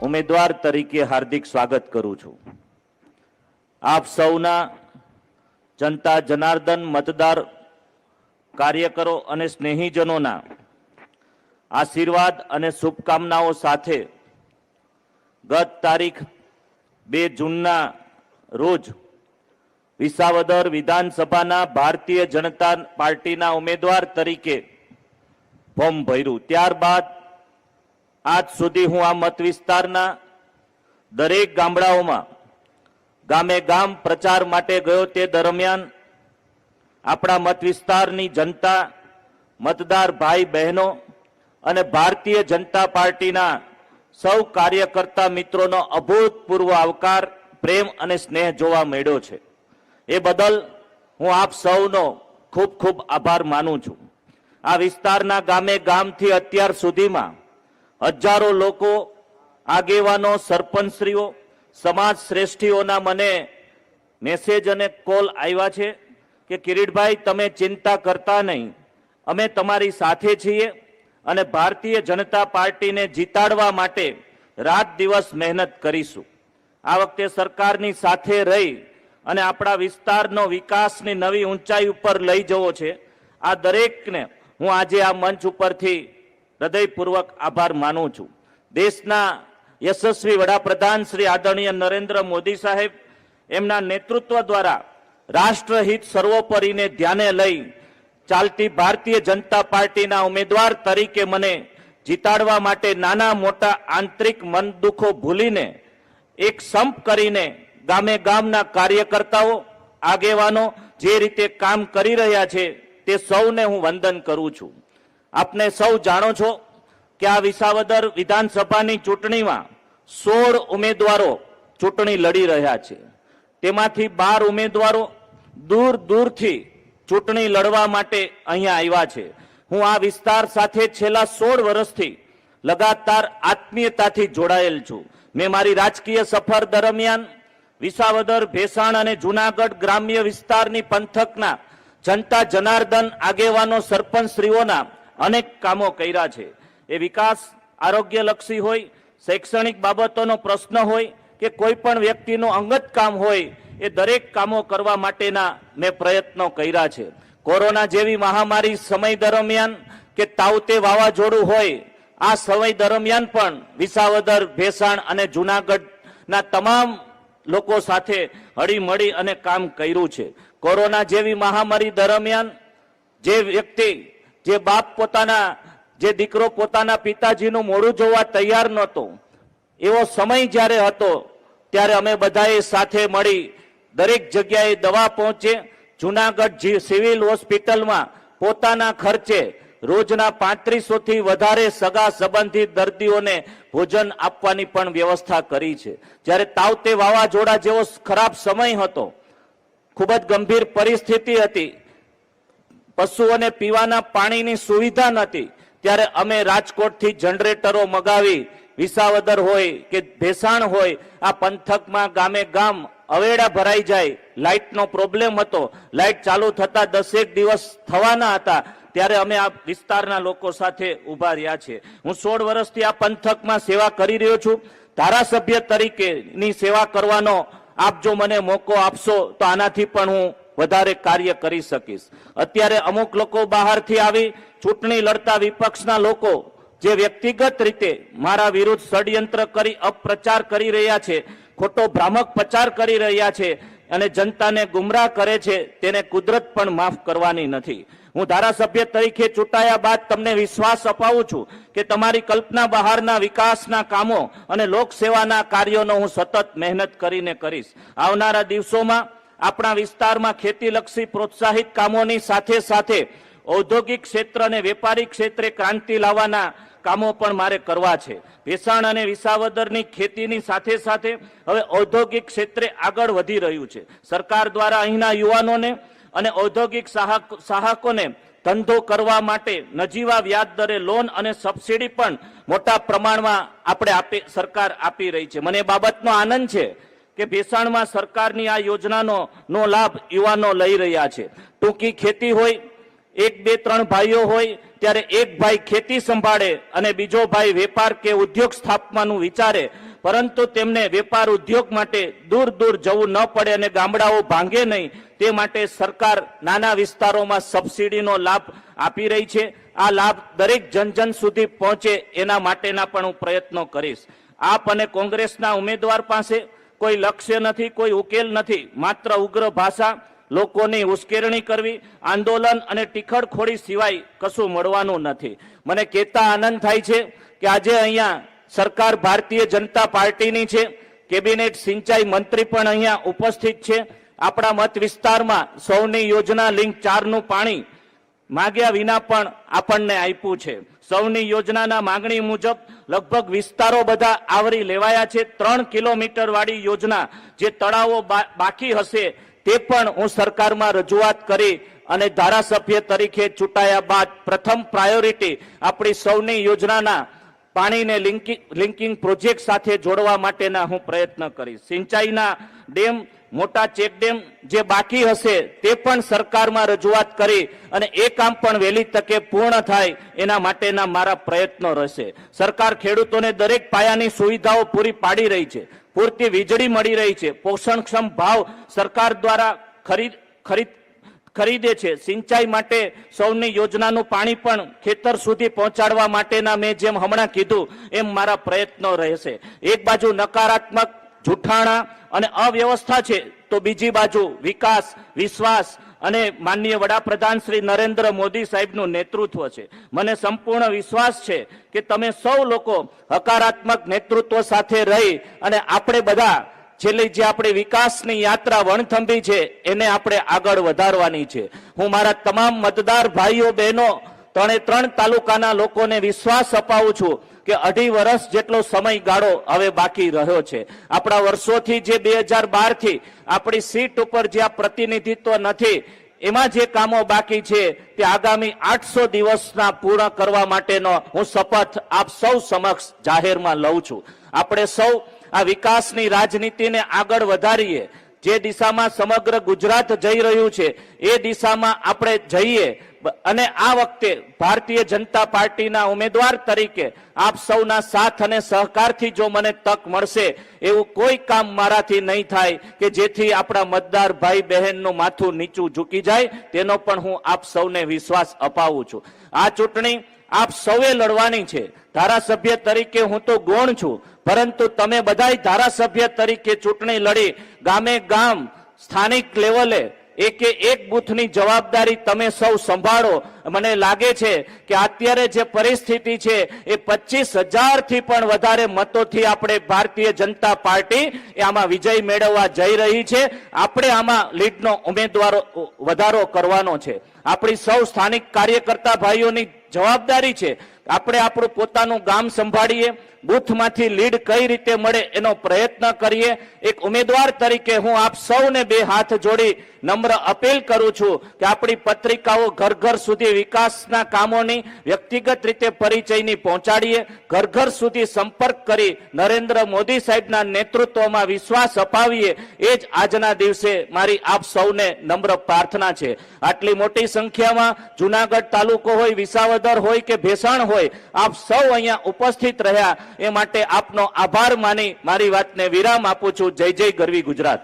ઉમેદવાર તરીકે હાર્દિક સ્વાગત કરું છું। આપ સૌના જનતા જનાર્દન મતદાર કાર્યકરો અને સ્નેહીજનોના આશીર્વાદ અને શુભકામનાઓ સાથે ગત તારીખ 2 જૂનના રોજ વિસાવદર વિધાનસભાના ભારતીય જનતા પાર્ટીના ઉમેદવાર તરીકે ફોર્મ ભર્યું। ત્યારબાદ આજ સુધી હું આ મત વિસ્તારના દરેક ગામડાઓમાં ગામે ગામ પ્રચાર માટે ગયો। તે દરમિયાન આપણા મત વિસ્તારની જનતા, મતદાર ભાઈ બહેનો અને ભારતીય જનતા પાર્ટીના સૌ કાર્યકર્તા મિત્રોનો અભૂતપૂર્વ આવકાર, પ્રેમ અને સ્નેહ જોવા મળ્યો છે। એ બદલ હું આપ સૌનો ખૂબ ખૂબ આભાર માનું છું। આ વિસ્તારના ગામે ગામથી અત્યાર સુધીમાં હજારો લોકો, આગેવાનો, સરપંચશ્રીઓ, સમાજ શ્રેષ્ઠીઓના મને મેસેજ અને કોલ આવ્યા છે કે કિરીટભાઈ, તમે ચિંતા કરતા નહીં, અમે તમારી સાથે છીએ અને ભારતીય જનતા પાર્ટીને જીતાડવા માટે રાત દિવસ મહેનત કરીશું। આ વખતે સરકારની સાથે રહી અને આપણા વિસ્તારનો વિકાસની નવી ઊંચાઈ ઉપર લઈ જવો છે। આ દરેકને હું આજે આ મંચ ઉપરથી હૃદયપૂર્વક આભાર માનું છું। દેશના યશસ્વી વડાપ્રધાન શ્રી આદરણીય નરેન્દ્ર મોદી સાહેબ, એમના નેતૃત્વ દ્વારા રાષ્ટ્રહિત સર્વોપરીને ધ્યાને લઈ ચાલતી ભારતીય જનતા પાર્ટીના ઉમેદવાર તરીકે મને જીતાડવા માટે નાના મોટા આંતરિક મન દુઃખો ભૂલીને એક સંપ કરીને ગામે ગામના કાર્યકર્તાઓ, આગેવાનો જે રીતે કામ કરી રહ્યા છે તે સૌને હું વંદન કરું છું। આપને સૌ જાણો છો કે આ વિસાવદર વિધાનસભાની ચૂંટણીમાં 16 ઉમેદવારો ચૂંટણી લડી રહ્યા છે। તેમાંથી 12 ઉમેદવારો દૂર દૂરથી ચૂંટણી લડવા માટે અહીંયા આવ્યા છે। હું આ વિસ્તાર સાથે છેલ્લા 16 વર્ષથી લગાતાર આત્મીયતાથી જોડાયેલ છું। મેં મારી રાજકીય સફર દરમિયાન વિસાવદર, ભેસાણ અને જૂનાગઢ ગ્રામ્ય વિસ્તારની પંથકના જનતા જનાર્દન, આગેવાનો, સરપંચશ્રીઓના અનેક કામો કર્યા છે। એ વિકાસ આરોગ્યલક્ષી હોય, શૈક્ષણિક બાબતોનો પ્રશ્ન હોય કે કોઈ પણ વ્યક્તિનું અંગત કામ હોય, એ દરેક કામો કરવા માટેના મેં પ્રયત્નો કર્યા છે। કોરોના જેવી મહામારી સમય દરમિયાન કે તાવતે વાવાઝોડું હોય, આ સમય દરમિયાન પણ વિસાવદર, ભેસાણ અને જૂનાગઢના તમામ લોકો સાથે હળીમળી અને કામ કર્યું છે। કોરોના જેવી મહામારી દરમિયાન જે વ્યક્તિ, જે બાપ પોતાના, જે દીકરો પોતાના પિતાજીનું મોઢું જોવા તૈયાર નહોતો, એવો સમય જ્યારે હતો ત્યારે અમે બધાએ સાથે મળી દરેક જગ્યાએ દવા પહોંચે। જૂનાગઢ સિવિલ હોસ્પિટલમાં પોતાના ખર્ચે રોજના 3500 થી વધારે સગા સંબંધિત દર્દીઓને ભોજન આપવાની પણ વ્યવસ્થા કરી છે। જ્યારે તાવતે વાવાઝોડા જેવો ખરાબ સમય હતો, ખૂબ જ ગંભીર પરિસ્થિતિ હતી, પશુઓને પીવાના પાણીની સુવિધા નહોતી, ત્યારે અમે રાજકોટથી જનરેટરો મગાવી વિસાવદર હોય કે ભેસાણ હોય, આ પંથકમાં ગામે ગામ અવેડા ભરાઈ જાય। લાઇટનો પ્રોબ્લેમ હતો, લાઇટ ચાલુ થતા 10 દિવસ થવાના હતા, ત્યારે અમે આ વિસ્તારના લોકો સાથે ઉભા રહ્યા છે। હું 16 વર્ષથી આ પંથકમાં સેવા કરી રહ્યો છું। ધારાસભ્ય તરીકેની સેવા કરવાનો આપ જો મને મોકો આપશો તો આનાથી પણ હું વધારે કાર્ય કરી શકીશ। અત્યારે અમુક લોકો બહારથી આવી ચૂંટણી લડતા વિપક્ષના લોકો જે વ્યક્તિગત રીતે મારા વિરુદ્ધ ષડયંત્ર કરી અપપ્રચાર કરી રહ્યા છે, ખોટો ભ્રામક પ્રચાર કરી રહ્યા છે અને જનતાને ગુમરાહ કરે છે, તેને કુદરત પણ માફ કરવાની નથી। હું ધારાસભ્ય તરીકે ચૂંટાયા બાદ તમને વિશ્વાસ અપાવું છું કે તમારી કલ્પના બહારના વિકાસના કામો અને લોકસેવાના કાર્યોનો હું સતત મહેનત કરીને કરીશ। આવનારા દિવસોમાં આપણા વિસ્તારમાં ખેતીલક્ષી પ્રોત્સાહિત કામોની સાથે સાથે ઔદ્યોગિક ક્ષેત્ર અને વેપારી ક્ષેત્રે ક્રાંતિ લાવવાના કામો પણ મારે કરવા છે। ભેસાણ અને વિસાવદરની ખેતીની સાથે સાથે હવે ઔદ્યોગિક ક્ષેત્રે આગળ વધી રહ્યું છે। સરકાર દ્વારા અહીંના યુવાનોને અને ઔદ્યોગિક સાહકોને ધંધો કરવા માટે નજીવા વ્યાજ દરે લોન અને સબસિડી પણ મોટા પ્રમાણમાં સરકાર આપી રહી છે। મને બાબતનો આનંદ છે કે ભેસાણમાં સરકારની આ યોજનાનો લાભ યુવાનો લઈ રહ્યા છે। ટૂંકી ખેતી હોય, 1, 2, 3 ભાઈઓ હોય ત્યારે એક ભાઈ ખેતી સંભાળે અને બીજો ભાઈ વેપાર કે ઉદ્યોગ સ્થાપવાનું વિચારે પરંતુ તેમને વેપાર ઉદ્યોગ માટે દૂર દૂર જવું ન પડે અને ગામડાઓ ભાંગે નહીં તે માટે સરકાર નાના વિસ્તારોમાં સબસિડીનો લાભ આપી રહી છે. આ લાભ દરેક જન સુધી પહોંચે એના માટેના પણ હું પ્રયત્નો કરીશ. આપ અને કોંગ્રેસના ઉમેદવાર પાસે કોઈ લક્ષ્ય નથી, કોઈ ઉકેલ નથી, માત્ર ઉગ્ર ભાષા, લોકોની ઉશ્કેરણી કરવી, આંદોલન અને ટીખળખોડી સિવાય કશું મળવાનું નથી. મને કહેતા આનંદ થાય છે કે આજે અહીંયા સરકાર ભારતીય જનતા પાર્ટીની છે, કેબિનેટ સિંચાઈ મંત્રી પણ અહીંયા ઉપસ્થિત છે. આપણા મત વિસ્તારમાં સૌની યોજના લિંક 4નું પાણી માગ્યા વિના પણ આપણને આપ્યું છે. સૌની યોજનાના માંગણી મુજબ લગભગ વિસ્તારો બધા આવરી લેવાયા છે. 3 કિલોમીટર વાળી યોજના જે તળાવો બાકી હશે તે પણ હું સરકારમાં રજૂઆત કરી અને ધારાસભ્ય તરીકે ચૂંટાયા બાદ પ્રથમ પ્રાયોરિટી આપણી સૌની યોજનાના પાણીને લિંકિંગ પ્રોજેક્ટ સાથે જોડવા માટેના હું પ્રયત્ન કરીશ. સિંચાઈના ડેમ, મોટા ચેકડેમ જે બાકી હશે તે પણ સરકારમાં રજૂઆત કરી અને એ કામ પણ વહેલી તકે પૂર્ણ થાય એના માટેના મારા પ્રયત્નો રહેશે. સરકાર ખેડૂતોને દરેક પાયાની સુવિધાઓ પૂરી પાડી રહી છે. પૂરતી વીજળી મળી રહી છે. પોષણક્ષમ ભાવ સરકાર દ્વારા ખરીદે છે. સિંચાઈ માટે સૌની યોજનાનું પાણી પણ ખેતર સુધી પહોંચાડવા માટેના મેં જેમ હમણાં કીધું એમ મારા પ્રયત્નો રહેશે. એક બાજુ નકારાત્મક, જૂઠાણા અને અવ્યવસ્થા છે તો બીજી બાજુ વિકાસ, વિશ્વાસ અને માનનીય વડાપ્રધાન શ્રી નરેન્દ્ર મોદી સાહેબનું નેતૃત્વ છે. મને સંપૂર્ણ વિશ્વાસ છે કે તમે સૌ લોકો હકારાત્મક નેતૃત્વ સાથે રહી અને આપણે બધા છેલ્લી જે આપણી વિકાસની યાત્રા વણથંભી છે એને આપણે આગળ વધારવાની છે. હું મારા તમામ મતદાર ભાઈઓ બહેનો 3 તાલુકાના લોકોને વિશ્વાસ અપાવું છું કે 2.5 વર્ષ જેટલો સમયગાળો હવે બાકી રહ્યો છે. આપણા વર્ષોથી જે 2012થી આપણી સીટ ઉપર જ્યાં પ્રતિનિધિત્વ નથી એમાં જે કામો બાકી છે તે આગામી 800 દિવસના પૂર્ણ કરવા માટેનો હું શપથ આપ સૌ સમક્ષ જાહેરમાં લઉં છું. આપણે સૌ આ વિકાસની રાજનીતિને આગળ વધારીએ. જે દિશામાં સમગ્ર ગુજરાત જઈ રહ્યું છે એ દિશામાં આપણે જઈએ અને આ વખતે ભારતીય જનતા પાર્ટીના ઉમેદવાર તરીકે આપ સૌના સાથ અને સહકારથી જો મને તક મળશે એવું કોઈ કામ મારાથી નહીં થાય કે જેથી આપણા મતદાર ભાઈ બહેનનું માથું નીચું ઝૂકી જાય, તેનો પણ હું આપ સૌને વિશ્વાસ અપાવું છું. આ ચૂંટણી આપ સૌએ લડવાની છે. ધારાસભ્ય તરીકે હું તો ગૌણ છું, પરંતુ તમે બધાય ધારાસભ્ય તરીકે ચૂંટણી લડી ગામે ગામ, સ્થાનિક લેવલે એક બૂથની જવાબદારી તમે સૌ સંભાળો. મને લાગે છે કે અત્યારે જે પરિસ્થિતિ છે એ 25,000 થી પણ વધારે મતોથી આપણે ભારતીય જનતા પાર્ટી આમાં વિજય મેળવવા જઈ રહી છે. આપણે આમાં લીડનો ઉમેદવારો વધારો કરવાનો છે. આપણી સૌ સ્થાનિક કાર્યકર્તા ભાઈઓની જવાબદારી છે આપણે આપણું પોતાનું ગામ સંભાળીએ, બૂથમાંથી લીડ કઈ રીતે મળે એનો પ્રયત્ન કરીએ. એક ઉમેદવાર તરીકે હું આપ સૌને 2 હાથ જોડી નમ્ર અપીલ કરું છું કે આપણી પત્રિકાઓ ઘર ઘર સુધી વિકાસના કામોની વ્યક્તિગત રીતે પરિચયની પહોંચાડીએ. ઘર ઘર સુધી સંપર્ક કરી નરેન્દ્ર મોદી સાહેબના નેતૃત્વમાં વિશ્વાસ અપાવીએ. એ જ આજના દિવસે મારી આપ સૌને નમ્ર પ્રાર્થના છે. આટલી મોટી સંખ્યામાં જુનાગઢ તાલુકો હોય, વિસાવદર હોય કે ભેસાણ હોય, આપ સૌ અહીંયા ઉપસ્થિત રહ્યા એ માટે આપનો આભાર માની મારી વાતને વિરામ આપું છું. જય જય ગરવી ગુજરાત.